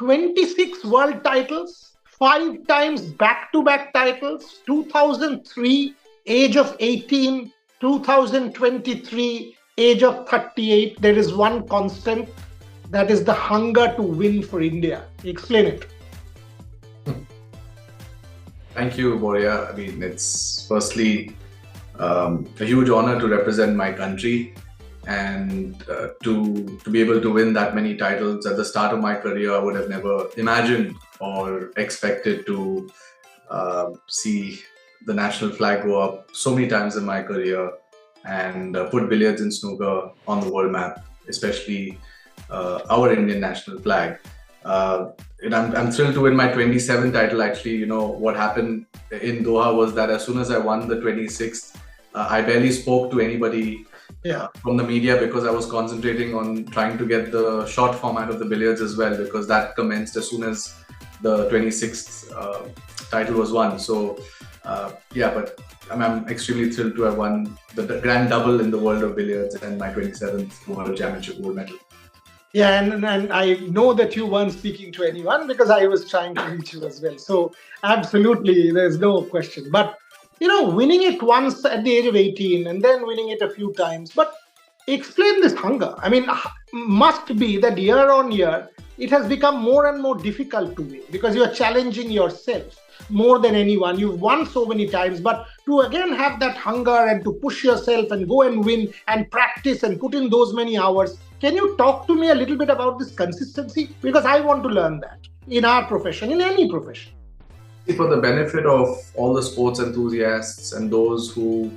26 world titles, 5 times back-to-back titles, 2003, age of 18, 2023, age of 38. There is one constant, that is the hunger to win for India. Explain it. Thank you, Boria. I mean, it's firstly a huge honor to represent my country and to be able to win that many titles at the start of my career. I would have never imagined or expected to see the national flag go up so many times in my career and put billiards and snooker on the world map, especially our Indian national flag. And I'm thrilled to win my 27th title. Actually, you know, what happened in Doha was that as soon as I won the 26th, I barely spoke to anybody from the media because I was concentrating on trying to get the short format of the billiards as well, because that commenced as soon as the 26th title was won. So, but I'm extremely thrilled to have won the grand double in the world of billiards and my 27th World Championship gold medal. Yeah, and I know that you weren't speaking to anyone because I was trying to reach you as well. So absolutely, there's no question. But, you know, winning it once at the age of 18 and then winning it a few times. But explain this hunger. I mean, must be that year on year, it has become more and more difficult to win because you're challenging yourself more than anyone. You've won so many times, but to again have that hunger and to push yourself and go and win and practice and put in those many hours. Can you talk to me a little bit about this consistency? Because I want to learn that in our profession, in any profession. For the benefit of all the sports enthusiasts and those who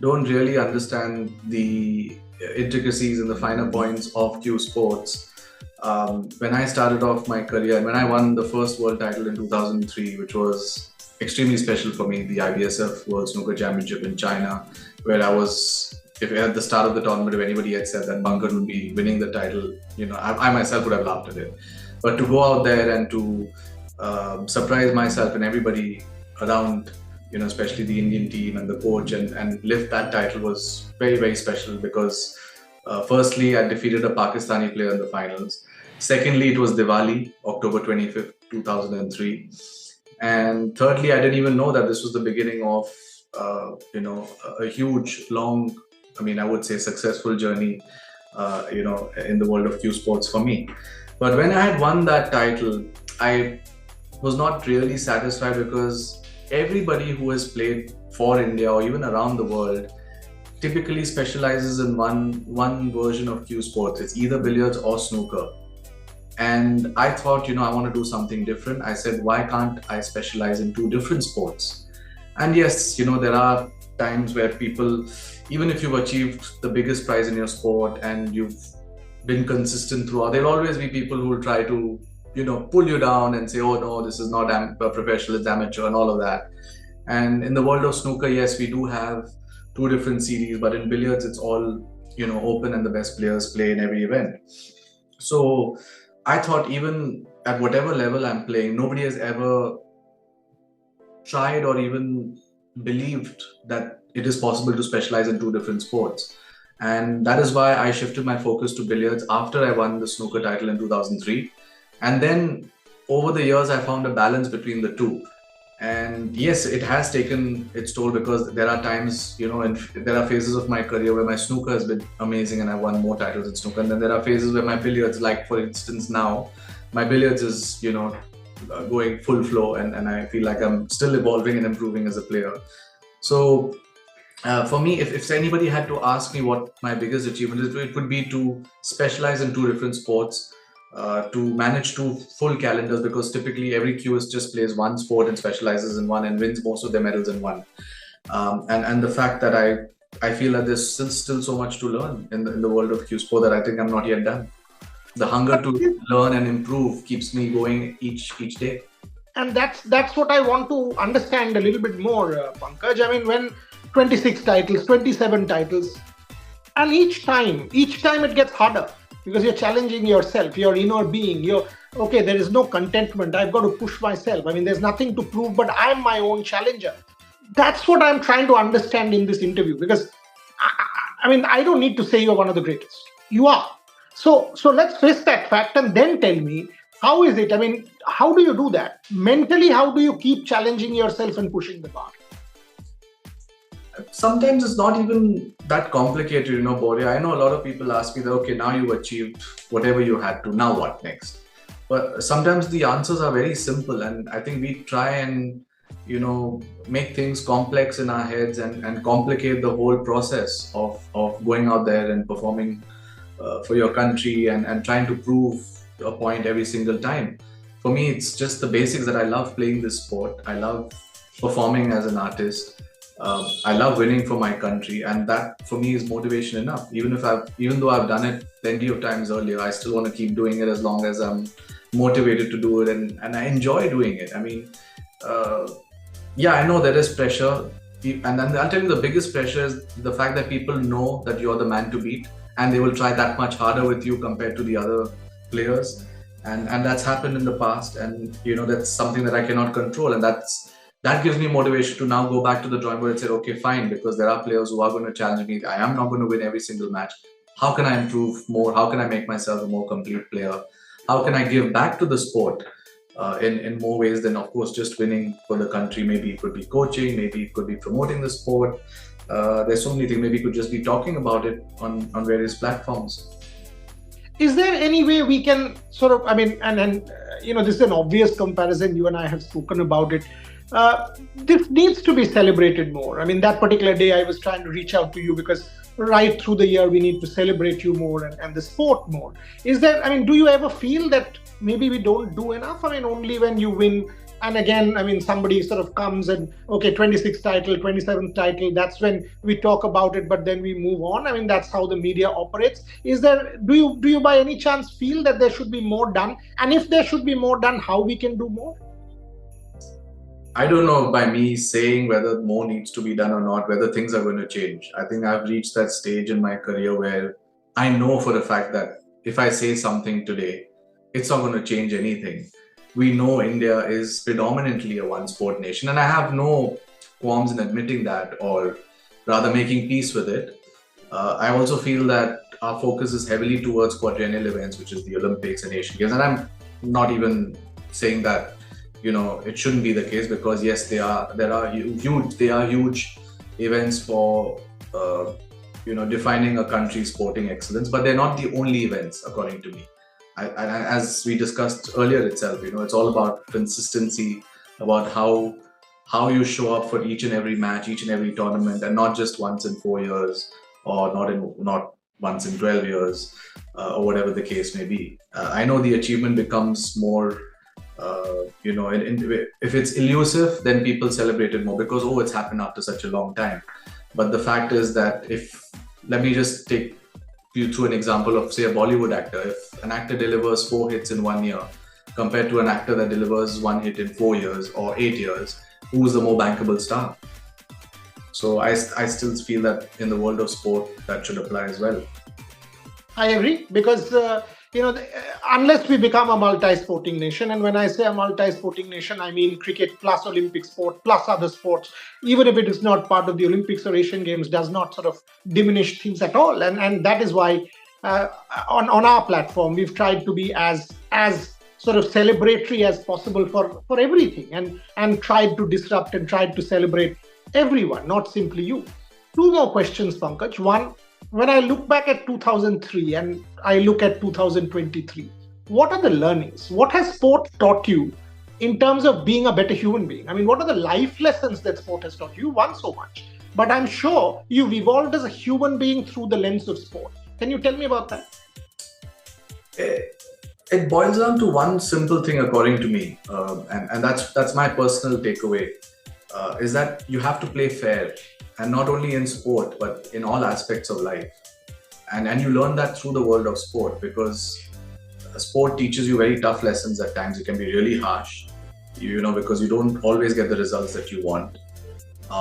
don't really understand the intricacies and the finer points of cue sports, when I started off my career and when I won the first world title in 2003, which was extremely special for me, the IBSF World Snooker Championship in China, where I was, if at the start of the tournament, if anybody had said that Pankaj would be winning the title, you know, I myself would have laughed at it. But to go out there and to surprise myself and everybody around, you know, especially the Indian team and the coach and lift that title was very, very special because firstly, I defeated a Pakistani player in the finals. Secondly, it was Diwali, October 25th, 2003. And thirdly, I didn't even know that this was the beginning of, a huge, long, I would say successful journey, in the world of cue sports for me. But when I had won that title, I was not really satisfied because everybody who has played for India or even around the world typically specializes in one version of cue sports. It's either billiards or snooker. And I thought, I want to do something different. I said, why can't I specialize in two different sports? And yes, there are times where people, even if you've achieved the biggest prize in your sport and you've been consistent throughout, there'll always be people who will try to, pull you down and say, oh no, this is not professional, it's amateur and all of that. And in the world of snooker, yes, we do have two different series, but in billiards, it's all, open and the best players play in every event. So I thought even at whatever level I'm playing, nobody has ever tried or even believed that it is possible to specialize in two different sports. And that is why I shifted my focus to billiards after I won the snooker title in 2003. And then over the years, I found a balance between the two. And yes, it has taken its toll because there are times, and there are phases of my career where my snooker has been amazing and I won more titles in snooker. And then there are phases where my billiards, like for instance now, my billiards is, going full flow and I feel like I'm still evolving and improving as a player. So for me, if anybody had to ask me what my biggest achievement is, it would be to specialize in two different sports, to manage two full calendars, because typically every cueist just plays one sport and specializes in one and wins most of their medals in one. And the fact that I feel that there's still so much to learn in the world of cue sport that I think I'm not yet done. The hunger to learn and improve keeps me going each day. And that's what I want to understand a little bit more, Pankaj. I mean, when 26 titles, 27 titles, and each time it gets harder because you're challenging yourself, your inner being. There is no contentment. I've got to push myself. I mean, there's nothing to prove, but I'm my own challenger. That's what I'm trying to understand in this interview, because I don't need to say you're one of the greatest. You are. So let's face that fact and then tell me, How is it? I mean, how do you do that? Mentally, how do you keep challenging yourself and pushing the bar? Sometimes it's not even that complicated, Boria. I know a lot of people ask me that, okay, now you've achieved whatever you had to, now what next? But sometimes the answers are very simple, and I think we try and, make things complex in our heads and complicate the whole process of going out there and performing for your country and trying to prove a point every single time. For me, it's just the basics that I love playing this sport. I love performing as an artist. I love winning for my country, and that for me is motivation enough. Even though I've done it plenty of times earlier, I still want to keep doing it as long as I'm motivated to do it, and I enjoy doing it. I mean, yeah, I know there is pressure, and then I'll tell you the biggest pressure is the fact that people know that you're the man to beat, and they will try that much harder with you compared to the other players, and that's happened in the past, and that's something that I cannot control, and that gives me motivation to now go back to the drawing board and say, okay, fine, because there are players who are going to challenge me. I am not going to win every single match. How can I improve more? How can I make myself a more complete player? How can I give back to the sport in more ways than, of course, just winning for the country? Maybe it could be coaching, maybe it could be promoting the sport. There's so many things. Maybe it could just be talking about it on various platforms. Is there any way we can sort of, I mean, and this is an obvious comparison. You and I have spoken about it. This needs to be celebrated more. I mean, that particular day I was trying to reach out to you because right through the year we need to celebrate you more and the sport more. Is there, I mean, do you ever feel that maybe we don't do enough? I mean, only when you win, and again, I mean, somebody sort of comes and, okay, 26th title, 27th title, that's when we talk about it, but then we move on. I mean, that's how the media operates. Is there, do you by any chance feel that there should be more done? And if there should be more done, how we can do more? I don't know by me saying whether more needs to be done or not, whether things are going to change. I think I've reached that stage in my career where I know for a fact that if I say something today, it's not going to change anything. We know India is predominantly a one sport nation, and I have no qualms in admitting that, or rather making peace with it. I also feel that our focus is heavily towards quadrennial events, which is the Olympics and Asian Games. And I'm not even saying that it shouldn't be the case, because yes, they are huge events for defining a country's sporting excellence, but they're not the only events, according to me. As we discussed earlier itself, it's all about consistency, about how you show up for each and every match, each and every tournament, and not just once in 4 years, or not once in 12 years, or whatever the case may be. I know the achievement becomes more if it's elusive, then people celebrate it more because, oh, it's happened after such a long time. But the fact is that let me just take you through an example of, say, a Bollywood actor. If an actor delivers 4 hits in 1 year compared to an actor that delivers 1 hit in 4 years or 8 years, who's the more bankable star? So I still feel that in the world of sport, that should apply as well. I agree, because unless we become a multi-sporting nation, and when I say a multi-sporting nation, I mean cricket plus Olympic sport plus other sports, even if it is not part of the Olympics or Asian Games, does not sort of diminish things at all. And that is why on our platform we've tried to be as sort of celebratory as possible for everything, and tried to disrupt and tried to celebrate everyone, not simply you. 2 more questions, Pankaj. One, when I look back at 2003 and I look at 2023, what are the learnings? What has sport taught you in terms of being a better human being? I mean, what are the life lessons that sport has taught you? You won so much, but I'm sure you've evolved as a human being through the lens of sport. Can you tell me about that? It boils down to one simple thing, according to me, and that's my personal takeaway, is that you have to play fair. And not only in sport, but in all aspects of life. And you learn that through the world of sport, because sport teaches you very tough lessons at times. It can be really harsh, because you don't always get the results that you want.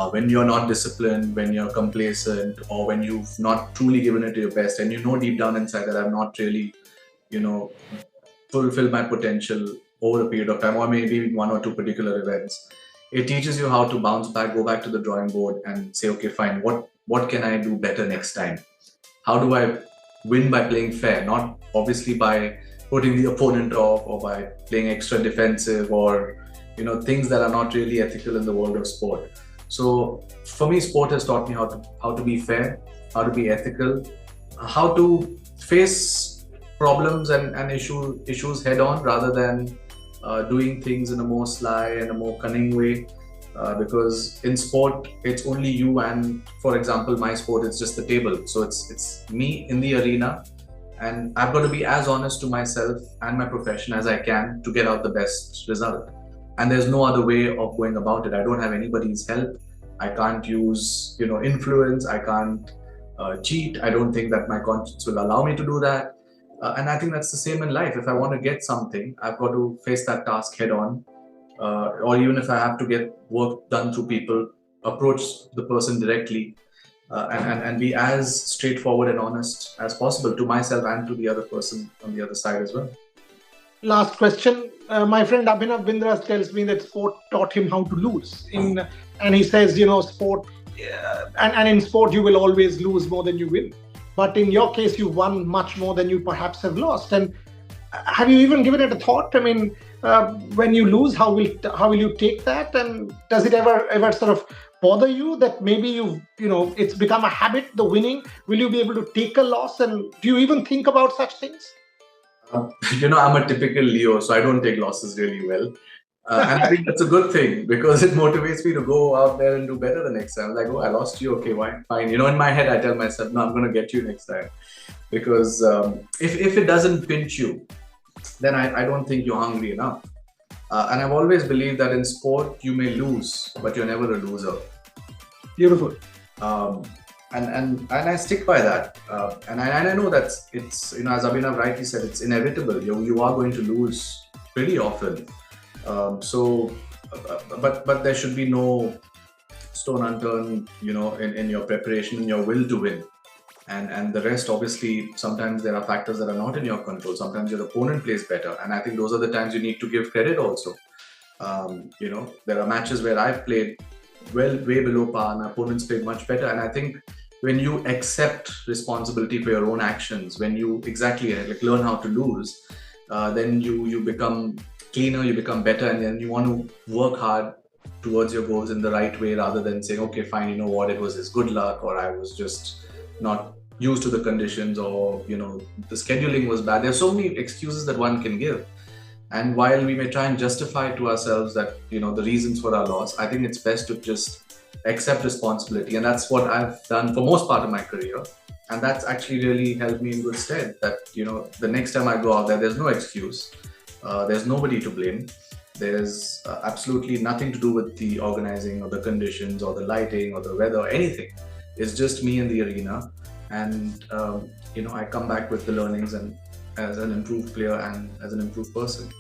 When you're not disciplined, when you're complacent, or when you've not truly given it your best, and deep down inside that I've not really, fulfilled my potential over a period of time, or maybe 1 or 2 particular events. It teaches you how to bounce back, go back to the drawing board and say, okay, fine, what can I do better next time? How do I win by playing fair? Not obviously by putting the opponent off, or by playing extra defensive, or things that are not really ethical in the world of sport. So for me, sport has taught me how to be fair, how to be ethical, how to face problems and issues head on, rather than doing things in a more sly and a more cunning way. Because in sport, it's only you, and for example, my sport, it's just the table. So it's me in the arena, and I've got to be as honest to myself and my profession as I can to get out the best result. And there's no other way of going about it. I don't have anybody's help. I can't use influence. I can't cheat. I don't think that my conscience will allow me to do that. And I think that's the same in life. If I want to get something, I've got to face that task head on. Or even if I have to get work done through people, approach the person directly, and be as straightforward and honest as possible to myself and to the other person on the other side as well. Last question. My friend Abhinav Bindra tells me that sport taught him how to lose. And he says, sport, and in sport you will always lose more than you win. But in your case, you won much more than you perhaps have lost. And have you even given it a thought? I mean, when you lose, how will you take that? And does it ever sort of bother you that maybe it's become a habit, the winning? Will you be able to take a loss? And do you even think about such things? I'm a typical Leo, so I don't take losses really well. And I think that's a good thing, because it motivates me to go out there and do better the next time. Like, oh, I lost you. Okay, fine. In my head, I tell myself, no, I'm going to get you next time. Because if it doesn't pinch you, then I don't think you're hungry enough. And I've always believed that in sport, you may lose, but you're never a loser. Beautiful. And I stick by that. And I know that it's, as Abhinav rightly said, it's inevitable. You are going to lose pretty often. But there should be no stone unturned, in your preparation, in your will to win. And the rest, obviously, sometimes there are factors that are not in your control. Sometimes your opponent plays better. And I think those are the times you need to give credit also. There are matches where I've played way below par, and my opponents played much better. And I think when you accept responsibility for your own actions, when you learn how to lose, then you become cleaner, you become better, and then you want to work hard towards your goals in the right way, rather than saying, okay, fine, it was his good luck, or I was just not used to the conditions, or the scheduling was bad. There's so many excuses that one can give, and while we may try and justify to ourselves that the reasons for our loss, I think it's best to just accept responsibility. And that's what I've done for most part of my career, and that's actually really helped me in good stead. That the next time I go out there's no excuse. There's nobody to blame. There's absolutely nothing to do with the organizing or the conditions or the lighting or the weather or anything. It's just me in the arena, and I come back with the learnings, and as an improved player and as an improved person.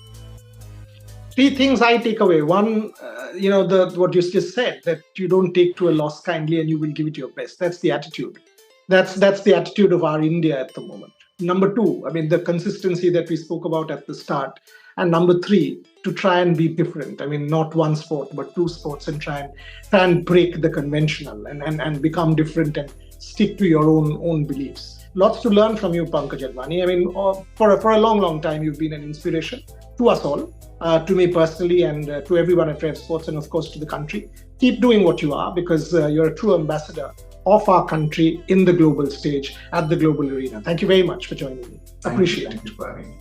3 things I take away. One, what you just said, that you don't take to a loss kindly and you will give it your best. That's the attitude. That's the attitude of our India at the moment. Number 2, I mean, the consistency that we spoke about at the start. And number 3, to try and be different. I mean, not one sport, but 2 sports, and try and break the conventional and become different and stick to your own beliefs. Lots to learn from you, Pankaj Advani. I mean, for a long time, you've been an inspiration to us all, to me personally, and to everyone at Revsportz, and of course to the country. Keep doing what you are, because you're a true ambassador of our country in the global stage, at the global arena. Thank you very much for joining me. Appreciate it. Thank you for having me.